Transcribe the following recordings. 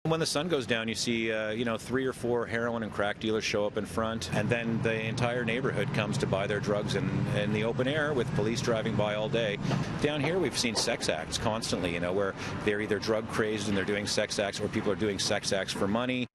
When the sun goes down, you see, 3 or 4 heroin and crack dealers show up in front, and then the entire neighborhood comes to buy their drugs in the open air with police driving by all day. Down here, we've seen sex acts constantly, where they're either drug crazed and they're doing sex acts, or people are doing sex acts for money.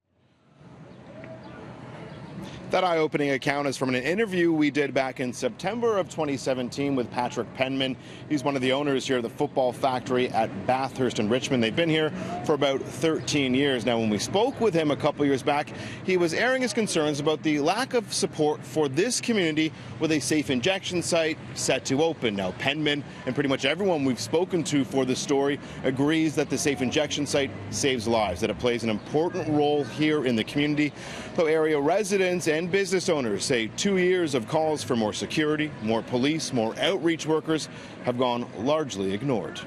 That eye-opening account is from an interview we did back in September of 2017 with Patrick Penman. He's one of the owners here at the Football Factory at Bathurst in Richmond. They've been here for about 13 years. Now, when we spoke with him a couple years back, he was airing his concerns about the lack of support for this community with a safe injection site set to open. Now, Penman and pretty much everyone we've spoken to for this story agrees that the safe injection site saves lives, that it plays an important role here in the community. Though area residents and business owners say 2 years of calls for more security, more police, more outreach workers have gone largely ignored.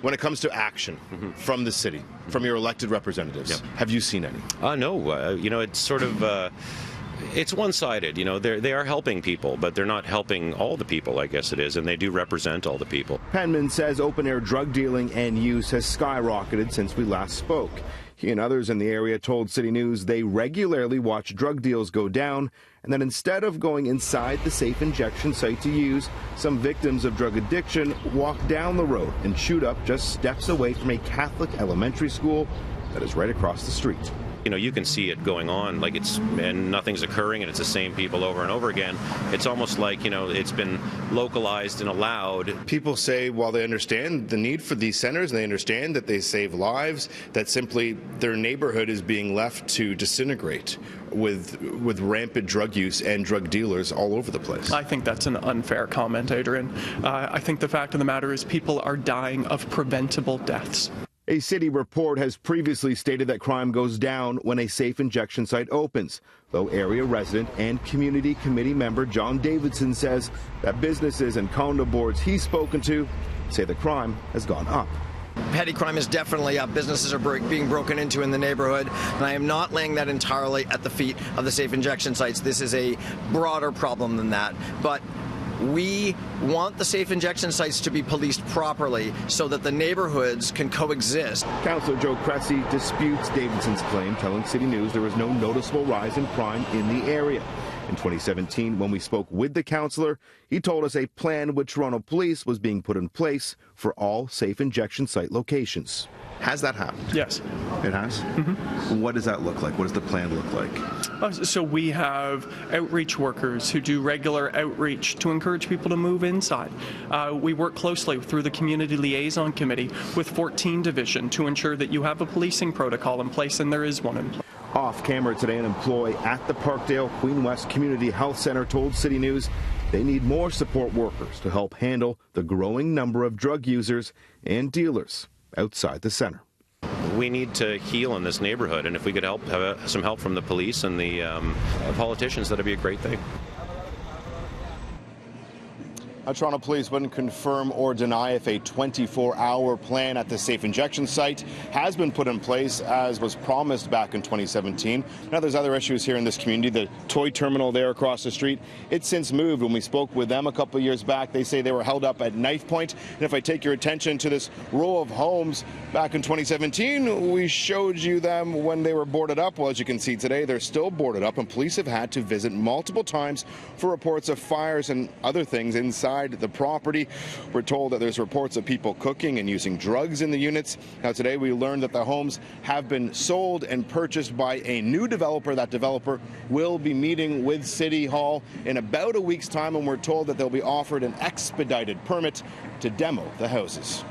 When it comes to action from the city, from your elected representatives, have you seen any? No. It's sort of... It's one-sided. They are helping people, but they're not helping all the people, I guess it is, and they do represent all the people. Penman says open-air drug dealing and use has skyrocketed since we last spoke. He and others in the area told CityNews they regularly watch drug deals go down, and that instead of going inside the safe injection site to use, some victims of drug addiction walk down the road and shoot up just steps away from a Catholic elementary school that is right across the street. You can see it going on, and nothing's occurring, and it's the same people over and over again. It's almost like, it's been localized and allowed. People say, while they understand the need for these centers, and they understand that they save lives, that simply their neighborhood is being left to disintegrate with rampant drug use and drug dealers all over the place. I think that's an unfair comment, Adrian. I think the fact of the matter is people are dying of preventable deaths. A city report has previously stated that crime goes down when a safe injection site opens, though area resident and community committee member John Davidson says that businesses and condo boards he's spoken to say the crime has gone up. Petty crime is definitely up. Businesses are being broken into in the neighborhood, and I am not laying that entirely at the feet of the safe injection sites. This is a broader problem than that. But we want the safe injection sites to be policed properly so that the neighborhoods can coexist. Councillor Joe Cressy disputes Davidson's claim, telling CityNews there was no noticeable rise in crime in the area. In 2017, when we spoke with the councillor, he told us a plan with Toronto Police was being put in place for all safe injection site locations. Has that happened? Yes. It has? Mm-hmm. What does that look like? What does the plan look like? So we have outreach workers who do regular outreach to encourage people to move inside. We work closely through the Community Liaison Committee with 14 Division to ensure that you have a policing protocol in place, and there is one in place. Off camera today, an employee at the Parkdale Queen West Community Health Center told CityNews they need more support workers to help handle the growing number of drug users and dealers outside the center. We need to heal in this neighborhood, and if we could have some help from the police and the politicians, that'd be a great thing. Toronto Police wouldn't confirm or deny if a 24-hour plan at the safe injection site has been put in place, as was promised back in 2017. Now, there's other issues here in this community. The toy terminal there across the street, it's since moved. When we spoke with them a couple of years back, they say they were held up at knife point. And if I take your attention to this row of homes back in 2017, we showed you them when they were boarded up. Well, as you can see today, they're still boarded up, and police have had to visit multiple times for reports of fires and other things inside the property. We're told that there's reports of people cooking and using drugs in the units. Now, today we learned that the homes have been sold and purchased by a new developer. That developer will be meeting with City Hall in about a week's time, and we're told that they'll be offered an expedited permit to demo the houses.